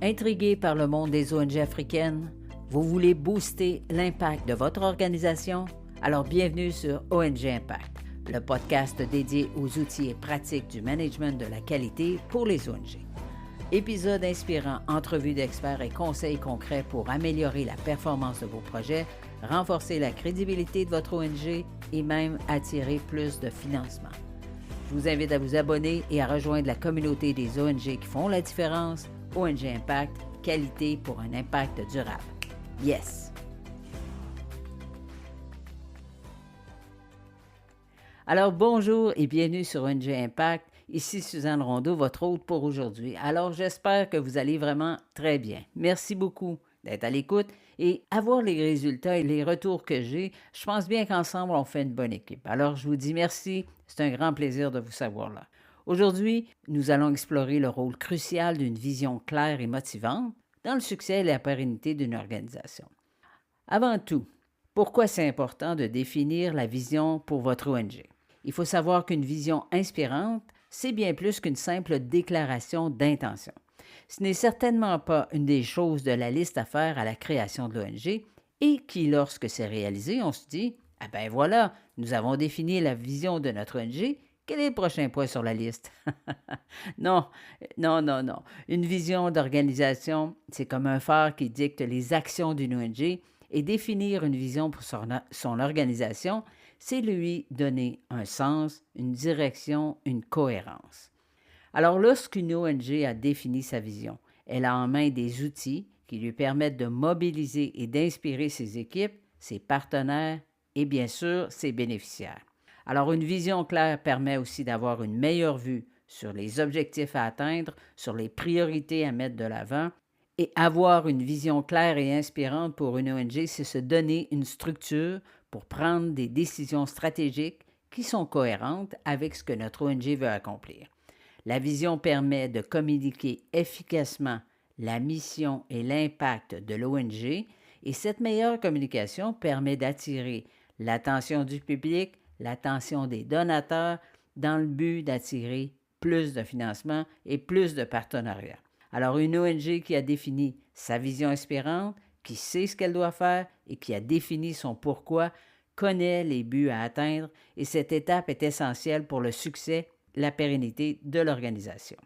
Intrigué par le monde des ONG africaines? Vous voulez booster l'impact de votre organisation? Alors bienvenue sur ONG Impact, le podcast dédié aux outils et pratiques du management de la qualité pour les ONG. Épisodes inspirants, entrevues d'experts et conseils concrets pour améliorer la performance de vos projets, renforcer la crédibilité de votre ONG et même attirer plus de financement. Je vous invite à vous abonner et à rejoindre la communauté des ONG qui font la différence. ONG Impact, qualité pour un impact durable. Yes! Alors bonjour et bienvenue sur ONG Impact. Ici Suzanne Rondeau, votre hôte pour aujourd'hui. Alors j'espère que vous allez vraiment très bien. Merci beaucoup d'être à l'écoute et à voir les résultats et les retours que j'ai. Je pense bien qu'ensemble on fait une bonne équipe. Alors je vous dis merci, c'est un grand plaisir de vous savoir là. Aujourd'hui, nous allons explorer le rôle crucial d'une vision claire et motivante dans le succès et la pérennité d'une organisation. Avant tout, pourquoi c'est important de définir la vision pour votre ONG? Il faut savoir qu'une vision inspirante, c'est bien plus qu'une simple déclaration d'intention. Ce n'est certainement pas une des choses de la liste à faire à la création de l'ONG et qui, lorsque c'est réalisé, on se dit « Ah ben voilà, nous avons défini la vision de notre ONG. Quel est le prochain point sur la liste? » Non. Une vision d'organisation, c'est comme un phare qui dicte les actions d'une ONG et définir une vision pour son organisation, c'est lui donner un sens, une direction, une cohérence. Alors, lorsqu'une ONG a défini sa vision, elle a en main des outils qui lui permettent de mobiliser et d'inspirer ses équipes, ses partenaires et bien sûr ses bénéficiaires. Alors, une vision claire permet aussi d'avoir une meilleure vue sur les objectifs à atteindre, sur les priorités à mettre de l'avant. Et avoir une vision claire et inspirante pour une ONG, c'est se donner une structure pour prendre des décisions stratégiques qui sont cohérentes avec ce que notre ONG veut accomplir. La vision permet de communiquer efficacement la mission et l'impact de l'ONG et cette meilleure communication permet d'attirer l'attention du public, l'attention des donateurs dans le but d'attirer plus de financement et plus de partenariats. Alors, une ONG qui a défini sa vision inspirante, qui sait ce qu'elle doit faire et qui a défini son pourquoi, connaît les buts à atteindre et cette étape est essentielle pour le succès, la pérennité de l'organisation.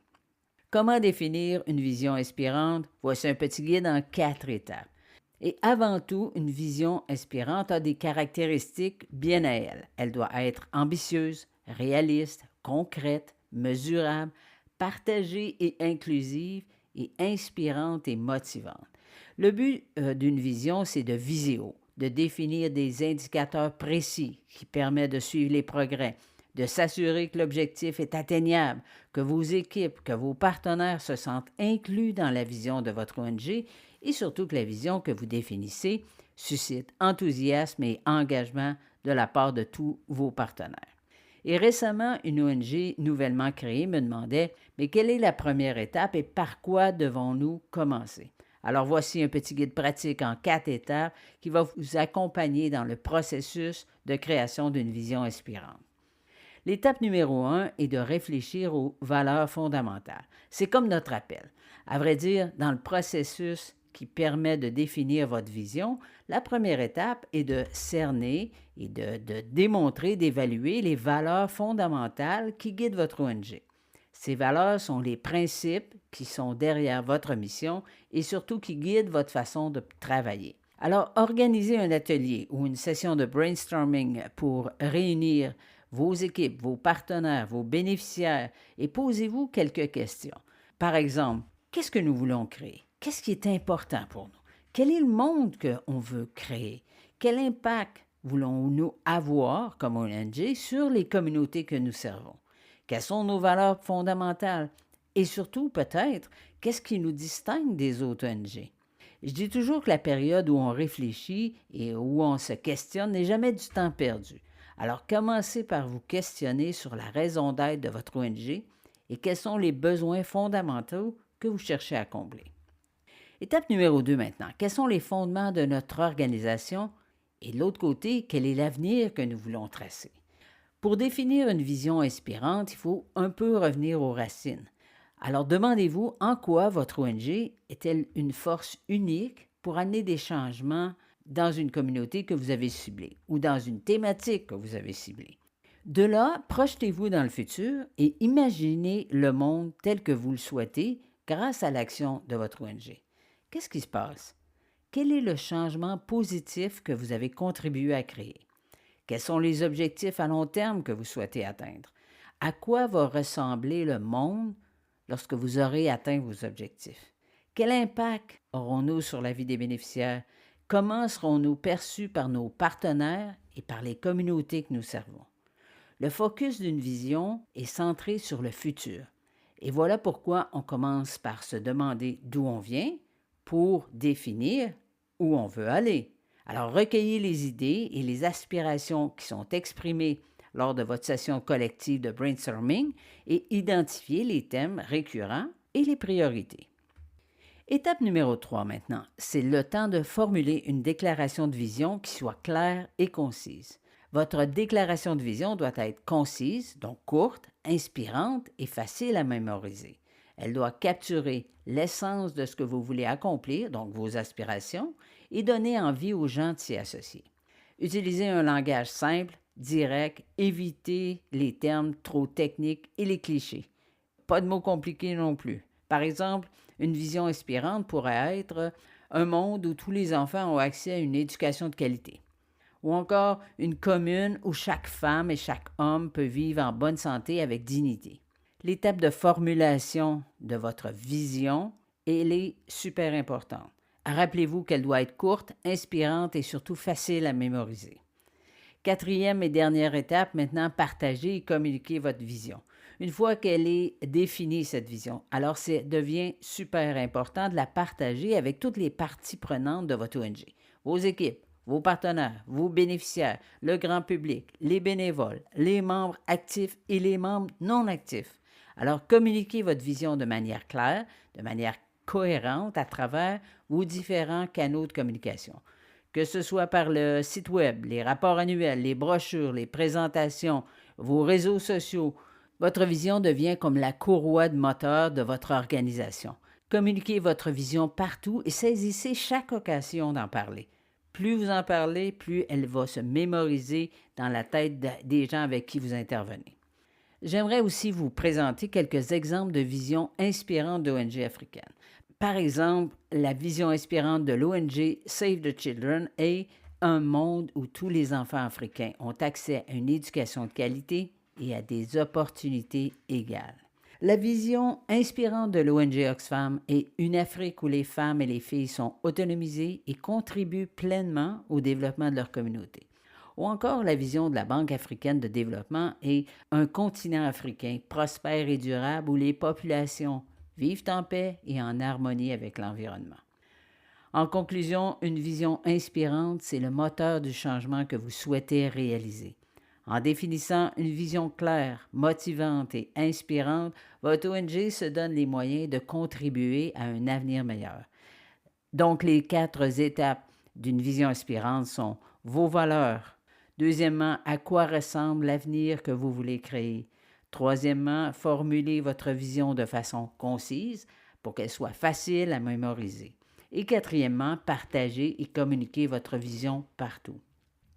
Comment définir une vision inspirante? Voici un petit guide en 4 étapes. Et avant tout, une vision inspirante a des caractéristiques bien à elle. Elle doit être ambitieuse, réaliste, concrète, mesurable, partagée et inclusive et inspirante et motivante. Le but d'une vision, c'est de viser haut, de définir des indicateurs précis qui permettent de suivre les progrès, de s'assurer que l'objectif est atteignable, que vos équipes, que vos partenaires se sentent inclus dans la vision de votre ONG et surtout que la vision que vous définissez suscite enthousiasme et engagement de la part de tous vos partenaires. Et récemment, une ONG nouvellement créée me demandait « Mais quelle est la première étape et par quoi devons-nous commencer? » Alors voici un petit guide pratique en 4 étapes qui va vous accompagner dans le processus de création d'une vision inspirante. L'étape numéro 1 est de réfléchir aux valeurs fondamentales. C'est comme notre appel. À vrai dire, dans le processus qui permet de définir votre vision, la première étape est de cerner et de démontrer, d'évaluer les valeurs fondamentales qui guident votre ONG. Ces valeurs sont les principes qui sont derrière votre mission et surtout qui guident votre façon de travailler. Alors, organisez un atelier ou une session de brainstorming pour réunir vos équipes, vos partenaires, vos bénéficiaires et posez-vous quelques questions. Par exemple, qu'est-ce que nous voulons créer? Qu'est-ce qui est important pour nous? Quel est le monde qu'on veut créer? Quel impact voulons-nous avoir comme ONG sur les communautés que nous servons? Quelles sont nos valeurs fondamentales? Et surtout, peut-être, qu'est-ce qui nous distingue des autres ONG? Je dis toujours que la période où on réfléchit et où on se questionne n'est jamais du temps perdu. Alors, commencez par vous questionner sur la raison d'être de votre ONG et quels sont les besoins fondamentaux que vous cherchez à combler. Étape numéro 2 maintenant. Quels sont les fondements de notre organisation? Et de l'autre côté, quel est l'avenir que nous voulons tracer? Pour définir une vision inspirante, il faut un peu revenir aux racines. Alors demandez-vous en quoi votre ONG est-elle une force unique pour amener des changements dans une communauté que vous avez ciblée ou dans une thématique que vous avez ciblée. De là, projetez-vous dans le futur et imaginez le monde tel que vous le souhaitez grâce à l'action de votre ONG. Qu'est-ce qui se passe? Quel est le changement positif que vous avez contribué à créer? Quels sont les objectifs à long terme que vous souhaitez atteindre? À quoi va ressembler le monde lorsque vous aurez atteint vos objectifs? Quel impact aurons-nous sur la vie des bénéficiaires? Comment serons-nous perçus par nos partenaires et par les communautés que nous servons? Le focus d'une vision est centré sur le futur. Et voilà pourquoi on commence par se demander d'où on vient pour définir où on veut aller. Alors, recueillez les idées et les aspirations qui sont exprimées lors de votre session collective de brainstorming et identifiez les thèmes récurrents et les priorités. Étape numéro 3 maintenant, c'est le temps de formuler une déclaration de vision qui soit claire et concise. Votre déclaration de vision doit être concise, donc courte, inspirante et facile à mémoriser. Elle doit capturer l'essence de ce que vous voulez accomplir, donc vos aspirations, et donner envie aux gens de s'y associer. Utilisez un langage simple, direct, évitez les termes trop techniques et les clichés. Pas de mots compliqués non plus. Par exemple, une vision inspirante pourrait être un monde où tous les enfants ont accès à une éducation de qualité. Ou encore une commune où chaque femme et chaque homme peut vivre en bonne santé avec dignité. L'étape de formulation de votre vision, elle est super importante. Rappelez-vous qu'elle doit être courte, inspirante et surtout facile à mémoriser. Quatrième et dernière étape, maintenant, partagez et communiquez votre vision. Une fois qu'elle est définie, cette vision, alors ça devient super important de la partager avec toutes les parties prenantes de votre ONG, vos équipes, vos partenaires, vos bénéficiaires, le grand public, les bénévoles, les membres actifs et les membres non actifs. Alors, communiquez votre vision de manière claire, de manière cohérente à travers vos différents canaux de communication. Que ce soit par le site web, les rapports annuels, les brochures, les présentations, vos réseaux sociaux, votre vision devient comme la courroie de moteur de votre organisation. Communiquez votre vision partout et saisissez chaque occasion d'en parler. Plus vous en parlez, plus elle va se mémoriser dans la tête des gens avec qui vous intervenez. J'aimerais aussi vous présenter quelques exemples de visions inspirantes d'ONG africaines. Par exemple, la vision inspirante de l'ONG Save the Children est un monde où tous les enfants africains ont accès à une éducation de qualité et à des opportunités égales. La vision inspirante de l'ONG Oxfam est une Afrique où les femmes et les filles sont autonomisées et contribuent pleinement au développement de leur communauté. Ou encore la vision de la Banque africaine de développement est un continent africain prospère et durable où les populations vivent en paix et en harmonie avec l'environnement. En conclusion, une vision inspirante, c'est le moteur du changement que vous souhaitez réaliser. En définissant une vision claire, motivante et inspirante, votre ONG se donne les moyens de contribuer à un avenir meilleur. Donc, les 4 étapes d'une vision inspirante sont vos valeurs. Deuxièmement, à quoi ressemble l'avenir que vous voulez créer. Troisièmement, formulez votre vision de façon concise pour qu'elle soit facile à mémoriser. Et quatrièmement, partagez et communiquez votre vision partout.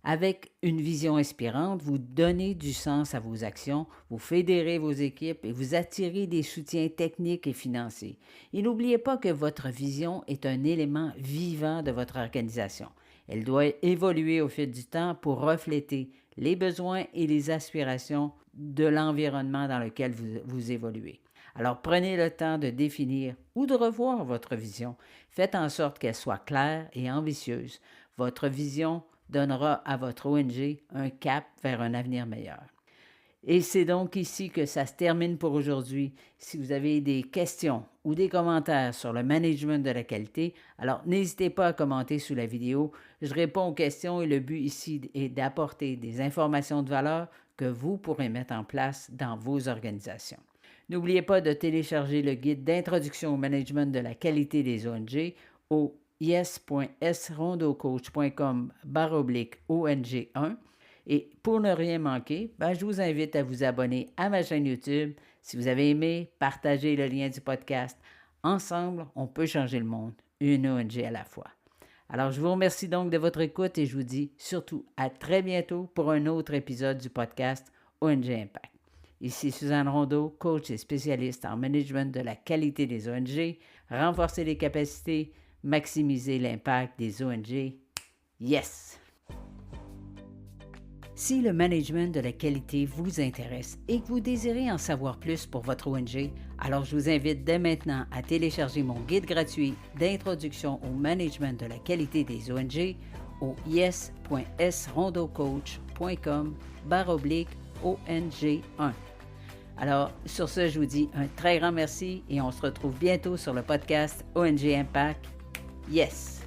Avec une vision inspirante, vous donnez du sens à vos actions, vous fédérez vos équipes et vous attirez des soutiens techniques et financiers. Et n'oubliez pas que votre vision est un élément vivant de votre organisation. Elle doit évoluer au fil du temps pour refléter les besoins et les aspirations de l'environnement dans lequel vous évoluez. Alors prenez le temps de définir ou de revoir votre vision. Faites en sorte qu'elle soit claire et ambitieuse. Votre vision donnera à votre ONG un cap vers un avenir meilleur. Et c'est donc ici que ça se termine pour aujourd'hui. Si vous avez des questions ou des commentaires sur le management de la qualité, alors n'hésitez pas à commenter sous la vidéo. Je réponds aux questions et le but ici est d'apporter des informations de valeur que vous pourrez mettre en place dans vos organisations. N'oubliez pas de télécharger le guide d'introduction au management de la qualité des ONG au yes.srondocoach.com/ONG1 Et pour ne rien manquer, je vous invite à vous abonner à ma chaîne YouTube. Si vous avez aimé, partagez le lien du podcast. Ensemble, on peut changer le monde, une ONG à la fois. Alors, je vous remercie donc de votre écoute et je vous dis surtout à très bientôt pour un autre épisode du podcast ONG Impact. Ici Suzanne Rondeau, coach et spécialiste en management de la qualité des ONG, renforcer les capacités, maximiser l'impact des ONG. Yes! Si le management de la qualité vous intéresse et que vous désirez en savoir plus pour votre ONG, alors je vous invite dès maintenant à télécharger mon guide gratuit d'introduction au management de la qualité des ONG au yes.srondocoach.com/ONG1. Alors, sur ce, je vous dis un très grand merci et on se retrouve bientôt sur le podcast ONG Impact. Yes!